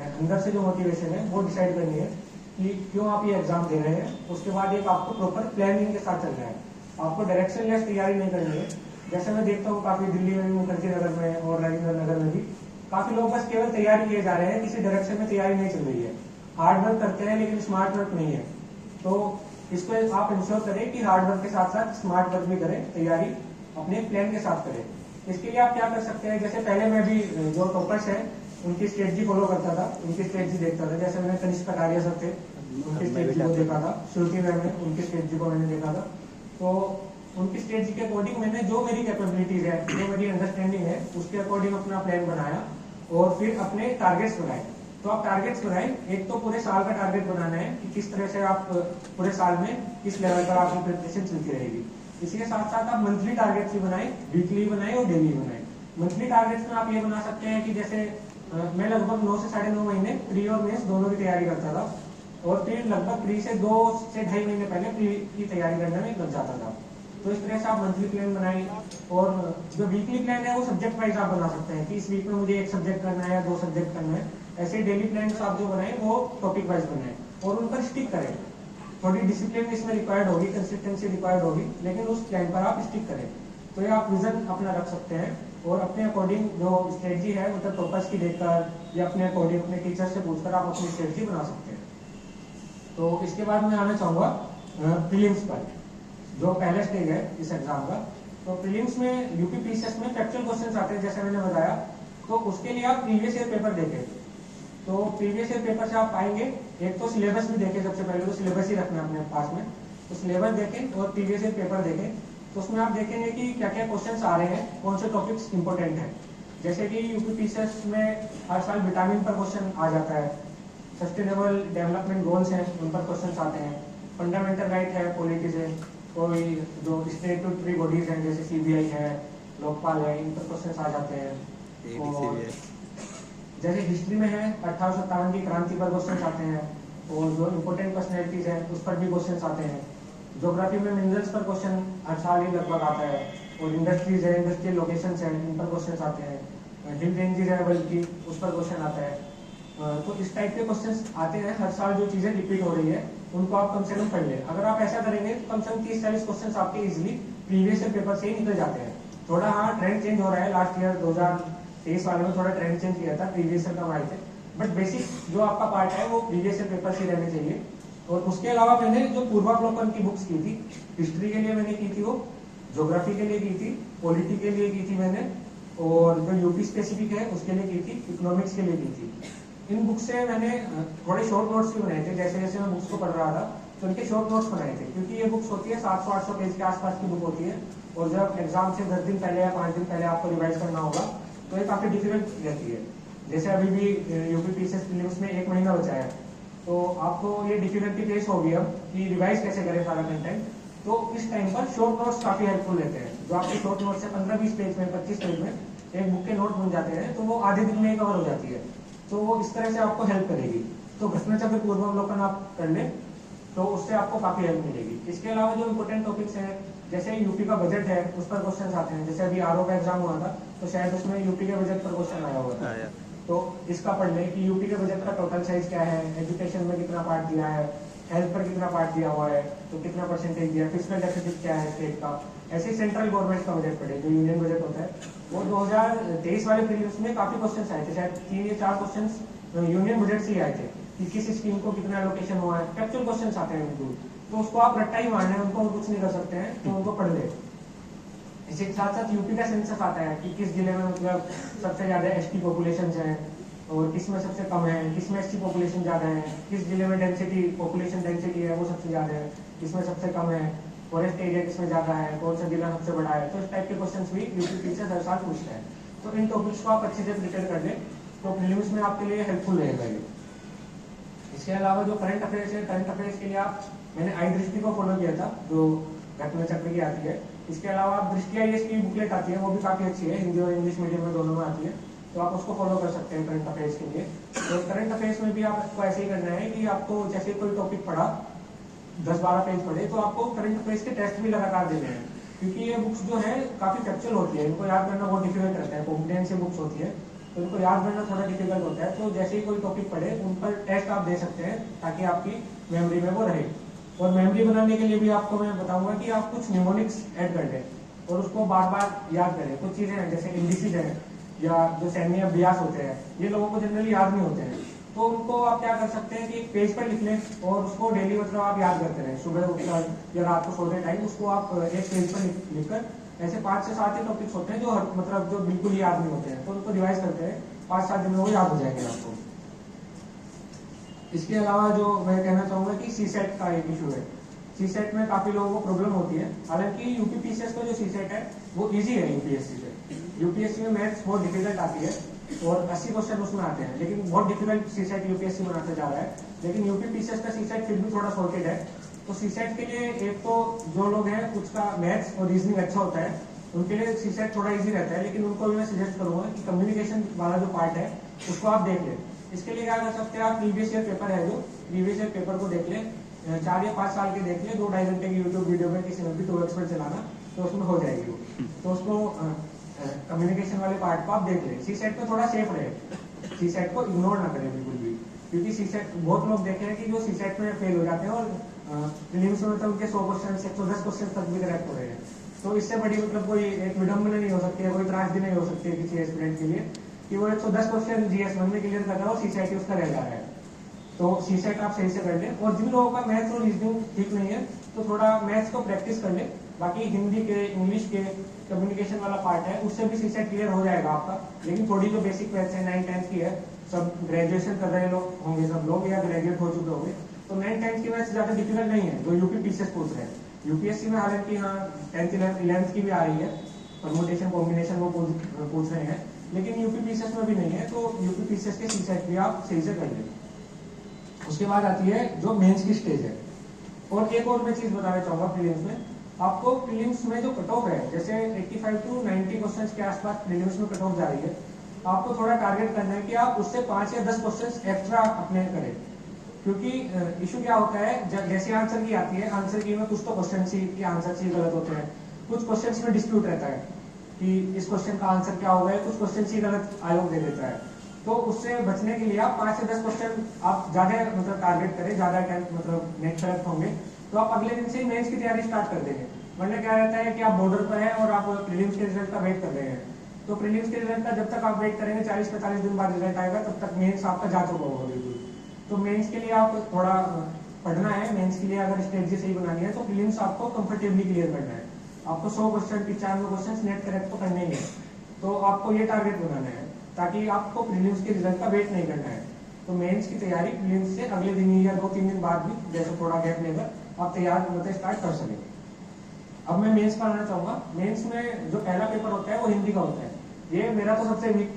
अंदर से जो मोटिवेशन है वो डिसाइड करनी है कि क्यों आप ये एग्जाम दे रहे हैं। उसके बाद एक आपको प्रॉपर प्लानिंग के साथ चलना है, आपको डायरेक्शन लेस तैयारी नहीं करनी है। जैसे मैं देखता हूँ काफी दिल्ली में भी, मुखर्जी नगर में और राजेंद्र नगर में भी काफी लोग बस केवल तैयारी किए जा रहे हैं, किसी डायरेक्शन में तैयारी नहीं चल रही है। हार्ड वर्क करते हैं लेकिन स्मार्ट वर्क नहीं है। तो इसको आप इंश्योर करें कि हार्ड वर्क के साथ साथ स्मार्ट वर्क भी करें, तैयारी अपने प्लान के साथ करें। इसके लिए आप क्या कर सकते हैं, जैसे पहले मैं भी जो टॉपर्स है उनकी स्ट्रेटजी फॉलो करता था, उनकी स्ट्रेटजी देखता था। जैसे मैंने कनिष्क कटारिया सर थे, उनकी स्ट्रेटजी को देखा था, श्रुति मैम ने उनकी स्ट्रेटजी को मैंने देखा था। तो उनकी स्ट्रेटजी के अकॉर्डिंग मैंने जो मेरी कैपेबिलिटीज है, जो मेरी अंडरस्टैंडिंग है, उसके अकॉर्डिंग अपना प्लान बनाया और फिर अपने टारगेट्स बनाए। तो आप टारगेट्स बनाए, एक तो पूरे साल का टारगेट बनाना है कि किस तरह से आप पूरे साल में किस लेवल पर आपकी प्रिपरेशन चलती रहेगी। इसी के साथ साथ आप मंथली टारगेट्स भी बनाए, वीकली बनाए और डेली बनाए। मंथली टारगेट्स में आप ये बना सकते हैं कि जैसे मैं लगभग 9 से 9.5 महीने प्री और मेंस दोनों की तैयारी करता था, और फिर लगभग प्री से 2 से 2.5 महीने पहले प्री की तैयारी करने में लग जाता था। तो इस तरह से आप मंथली प्लान बनाए। और जो वीकली प्लान है वो सब्जेक्ट वाइज आप बना सकते हैं कि इस वीक में मुझे 1 सब्जेक्ट करना है या 2 सब्जेक्ट करना है। ऐसे डेली प्लान आप जो बनाए वो टॉपिक वाइज बनाए और उन पर स्टिक करें। थोड़ी डिसिप्लिन इसमें रिक्वायर्ड होगी, कंसिस्टेंसी रिक्वायर्ड होगी, लेकिन उस प्लान पर आप स्टिक करें। तो ये आप विजन अपना रख सकते हैं और अपने अकॉर्डिंग जो स्ट्रेटजी है मतलब टॉपर्स की देखकर या अपने अकॉर्डिंग अपने टीचर से पूछकर आप अपनी स्ट्रेटजी बना सकते हैं। तो इसके बाद मैं आना चाहूंगा प्रीलिम्स पर, जो पहला स्टेज है इस एग्जाम का। तो प्रीलिम्स में यूपीपीसीएस में फैक्चुअल क्वेश्चंस आते हैं, जैसे मैंने बताया। तो उसके लिए आप प्रीवियस ईयर पेपर देखें। तो प्रीवियस ईयर पेपर से आप पाएंगे, एक तो सिलेबस भी देखें, सबसे पहले तो सिलेबस ही रखना है अपने पास में। तो सिलेबस देखें और प्रीवियस ईयर पेपर देखें। तो उसमें आप देखेंगे कि क्या क्या क्वेश्चंस आ रहे हैं, कौन से टॉपिक्स इंपॉर्टेंट हैं। जैसे कि यूपीपीसीएस में हर साल विटामिन पर क्वेश्चन आ जाता है, सस्टेनेबल डेवलपमेंट गोल्स हैं उन पर क्वेश्चन आते हैं, फंडामेंटल राइट है, पॉलिटिक्स है, कोई जो स्टेटूटरी बॉडीज हैं जैसे सीबीआई है, लोकपाल है, इन पर क्वेश्चन आ जाते हैं। और जैसे हिस्ट्री में है 1857 की क्रांति पर क्वेश्चन आते हैं, और जो इम्पोर्टेंट पर्सनैलिटीज हैं उस पर भी क्वेश्चन आते हैं। ज्योग्राफी में मिनरल्स पर क्वेश्चन हर साल ही लगभग आता है, और इंडस्ट्रीज है, इंडस्ट्रियल लोकेशन है, इन पर क्वेश्चन आते हैं। हिल रेंजेस है बल्कि उस पर क्वेश्चन आता है। तो इस टाइप के क्वेश्चंस आते हैं हर साल, जो चीजें रिपीट हो रही है उनको आप कम से कम पढ़ लें। अगर आप ऐसा करेंगे तो कम से कम 30-40 क्वेश्चंस आपके इजीली प्रीवियस ईयर पेपर से ही निकल जाते हैं। थोड़ा हाँ ट्रेंड चेंज हो रहा है, लास्ट ईयर 2023 वाले में थोड़ा ट्रेंड चेंज किया था, प्रीवियस ईयर कम आए थे, बट बेसिक जो आपका पार्ट है वो प्रीवियस ईयर पेपर से रहने चाहिए। और उसके अलावा मैंने जो पूर्वावलोकन की बुक्स की थी, हिस्ट्री के लिए मैंने की थी, वो ज्योग्राफी के लिए की थी, पॉलिटी के लिए की थी मैंने, और जो यूपी स्पेसिफिक है उसके लिए की थी, इकोनॉमिक्स के लिए की थी। इन बुक से मैंने थोड़े शॉर्ट नोट्स भी बनाए थे। जैसे जैसे मैं बुक्स को पढ़ रहा था तो उनके शॉर्ट नोट्स बनाए थे, क्योंकि ये बुक्स होती है 700-800 पेज के आसपास की बुक होती है, और जब एग्जाम से 10 दिन पहले या 5 दिन पहले आपको रिवाइज करना होगा तो ये काफी डिफिकल्ट रहती है। जैसे अभी भी यूपीपीसीएस प्रीलिम्स में 1 महीना बचा है, तो आपको ये डिफिकल्टी फेस होगी अब कि रिवाइज कैसे करें सारा कंटेंट। तो इस टाइम पर शॉर्ट नोट्स काफी हेल्पफुल रहते हैं। जो आपके शॉर्ट नोट्स है 15-20 पेज में, 25 पेज में एक बुक के नोट बन जाते हैं, तो वो आधे दिन में कवर हो जाती है। तो वो इस तरह से आपको हेल्प करेगी। तो घटनाचक्र पूर्वावलोकन आप कर लें तो उससे आपको काफी हेल्प मिलेगी। इसके अलावा जो इम्पोर्टेंट टॉपिक्स हैं, जैसे यूपी का बजट है उस पर क्वेश्चन आते हैं। जैसे अभी आरओ का एग्जाम हुआ था तो शायद उसमें यूपी के बजट पर क्वेश्चन आया हुआ था, तो इसका पढ़ लें कि यूपी के बजट का टोटल साइज क्या है, एजुकेशन में कितना पार्ट दिया है, हेल्थ पर कितना पार्ट दिया हुआ है, तो कितना परसेंटेज दिया है, फिस्कल डेफिसिट क्या है स्टेट का। ऐसे सेंट्रल गवर्नमेंट का बजट पढ़े, जो यूनियन बजट होता है। वो 2023 वाले प्रीलिम्स में काफी क्वेश्चन आए थे, शायद 3 या 4 क्वेश्चन यूनियन बजट से ही आए थे कि किस स्कीम को कितना एलोकेशन हुआ है। फैक्चुअल क्वेश्चंस आते हैं बिल्कुल, तो उसको आप रट्टा ही मारना है, उनको कुछ नहीं कर सकते हैं, तो उनको पढ़ ले। इसी के साथ साथ यूपी का सेंसस आता है कि किस जिले में मतलब सबसे ज्यादा एसटी पॉपुलेशन है और किस में सबसे कम है, किस में एसटी पॉपुलेशन ज्यादा है, किस जिले में डेंसिटी पॉपुलेशन डेंसिटी है वो सबसे ज्यादा है, किसमें सबसे कम है, फॉरेस्ट एरिया किसमें ज्यादा है, कौन सा जिला सबसे बड़ा है। तो इस टाइप के क्वेश्चन भी यूपी से हर साल पूछता है। तो इन टॉपिक्स को आप अच्छे से प्रिपेयर कर लें तो प्रीलिम्स में आपके लिए हेल्पफुल रहेगा ये। इसके अलावा जो करंट अफेयर्स है, करंट अफेयर्स के लिए आप मैंने आई दृष्टि को फॉलो किया था जो घटना चक्र की आती है। इसके अलावा आप दृष्टि आईएएस की बुकलेट आती है, वो भी काफी अच्छी है, हिंदी और इंग्लिश मीडियम में दोनों में आती है, तो आप उसको फॉलो कर सकते हैं करंट अफेयर्स के लिए। तो करंट अफेयर्स में भी आपको ऐसे ही करना है कि आपको जैसे कोई टॉपिक पढ़ा 10-12 पेज पढ़े तो आपको करंट अफेयर्स के टेस्ट भी लगातार देने हैं, क्योंकि ये बुक्स जो है काफी फैक्चुअल होती है, इनको याद करना बहुत डिफिकल्ट रहता है, कॉम्पिटेंसी बुक्स होती है। तो उनको याद करना थोड़ा डिफिकल्ट होता है। तो जैसे ही कोई टॉपिक पढ़े उन पर टेस्ट आप दे सकते हैं ताकि आपकी मेमोरी में वो रहे। और मेमोरी बनाने के लिए भी आपको मैं बताऊंगा कि आप कुछ न्यूमोनिक्स ऐड कर दें और उसको बार बार याद करें। कुछ चीजें हैं जैसे इंडिसेज है या जो सैन्य अभ्यास होते हैं, ये लोगों को जनरली याद नहीं होते हैं। तो उनको आप क्या कर सकते हैं कि एक पेज पर लिख लें और उसको डेली मतलब आप याद करते रहें। सुबह उठकर या रात को सोते टाइम उसको आप एक पेज पर लिखकर, ऐसे 5 से 7 ही टॉपिक्स होते हैं जो मतलब जो बिल्कुल ही याद नहीं होते हैं, तो उनको रिवाइज करते हैं, 5-7 दिन में वो याद हो जाएंगे आपको। इसके अलावा जो मैं कहना चाहूंगा कि सीसेट का एक इशू है। सीसेट में काफी लोगों को प्रॉब्लम होती है। हालांकि यूपीपीसीएस का जो सीसेट है वो इजी है यूपीएससी से। यूपीएससी में मैथ्स बहुत डिफिकल्ट आती है और 80 क्वेश्चन उसमें आते हैं, लेकिन बहुत डिफिकल्ट सीसेट यूपीएससी बनाते जा रहा है। लेकिन यूपीपीसीएस का सीसेट फिर भी थोड़ा सॉर्टेड है। तो सीसेट के लिए एक तो जो लोग हैं उसका मैथ्स और रीजनिंग अच्छा होता है, उनके लिए सीसेट थोड़ा इजी रहता है। लेकिन उनको भी मैं सजेस्ट करूंगा कि कम्युनिकेशन वाला जो पार्ट है उसको आप देख लें। इसके लिए क्या कर सकते हैं आप, प्रीवियस ईयर पेपर है जो प्रीवियस ईयर पेपर को देख लें, 4 या 5 साल के देख लें, 2-2.5 घंटे की यूट्यूब वीडियो में किसी में भी 2x पर चलाना, तो उसमें हो जाएगी वो। तो उसको कम्युनिकेशन वाले पार्ट को आप देख लें। सीसेट में थोड़ा सेफ रहे, सीसेट को इग्नोर ना करें बिल्कुल भी, क्योंकि सीसेट बहुत लोग देखे हैं कि जो सीसेट में फेल हो जाते हैं और प्रीलिम्स में मतलब उनके 100 क्वेश्चन 110 क्वेश्चन तक भी करेक्ट हो रहे हैं। तो इससे बड़ी मतलब कोई एक विडम्बना नहीं हो सकती है, कोई त्रासदी नहीं हो सकती है किसी एस्पिरेंट के लिए कि वो 110 क्वेश्चन जीएस1 में क्लियर कर रहा है और सीसेट उसका रह जा रहा है। तो सीसेट आप सही से कर लें। और जिन लोगों का मैथ्स और रीजनिंग ठीक नहीं है तो थोड़ा मैथ्स को प्रैक्टिस कर ले। बाकी हिंदी के, इंग्लिश के, कम्युनिकेशन वाला पार्ट है उससे भी सीसेट क्लियर हो जाएगा आपका। लेकिन थोड़ी जो बेसिक मैथ्स है 9th-10th की है, सब ग्रेजुएशन कर रहे लोग होंगे सब लोग या ग्रेजुएट हो चुके होंगे, तो 9th-10th की मैथ्स ज्यादा डिफिकल्ट नहीं है जो यूपीपीसीएस पूछ रहे हैं। यूपीएससी में हालांकि हाँ 10th-11th की भी आ रही है, परमुटेशन कॉम्बिनेशन वो पूछ रहे हैं, लेकिन यूपीपीसीएस में भी नहीं है। तो यूपीपीसीएस के सीसेट भी आप सही से कर लें। उसके बाद आती है जो मेंस की स्टेज है। और एक और मैं चीज बताना चाहूंगा, प्रीलिम्स में आपको प्रीलिम्स में जो कट ऑफ है, जैसे 85 to 90 क्वेश्चंस के आसपास प्रीलिम्स में कट ऑफ जा रही है, आपको थोड़ा टारगेट करना है कि आप उससे 5 या 10 क्वेश्चंस एक्स्ट्रा अपने करें। क्योंकि इशू क्या होता है, जैसे आंसर की आती है, आंसर की में कुछ तो क्वेश्चन सी के आंसर सी गलत होते हैं, कुछ क्वेश्चन में डिस्प्यूट रहता है कि इस क्वेश्चन का आंसर क्या होगा, कुछ क्वेश्चन सी गलत आयोग दे देता है। तो उससे बचने के लिए आप 5 से 10 क्वेश्चन आप ज्यादा मतलब टारगेट करें, ज्यादा मतलब नेक्स्ट सेलेक्ट होंगे तो आप अगले दिन से ही मेंस की तैयारी स्टार्ट कर देंगे। वरना क्या रहता है कि आप बॉर्डर पर हैं और आप प्रीलिम्स के रिजल्ट का वेट कर रहे हैं। तो प्रीलिम्स के रिजल्ट का जब तक आप वेट करेंगे 40-45 दिन बाद रिजल्ट आएगा, तब तक मेंस आपका जा चुका होगा बिल्कुल। तो मेंस के लिए आप थोड़ा पढ़ना है। मेंस के लिए अगर स्ट्रेटजी सही बनानी है तो प्रीलिम्स आपको कंफर्टेबली क्लियर करना है। आपको 100 क्वेश्चन 95 क्वेश्चन नेट करेक्ट तो करने ही है। तो आपको ये टारगेट बनाना है ताकि आपको प्रीलिम्स के रिजल्ट का वेट नहीं करना है। तो मेंस की तैयारी प्रीलिम्स से अगले दिन या 2-3 दिन बाद भी जैसे थोड़ा गैप लेकर आप तैयार मतलब स्टार्ट कर सकें। अब मैं मेंस का आना चाहूंगा। मेंस में जो पहला पेपर होता है वो हिंदी का होता है। ये मेरा तो सबसे वीक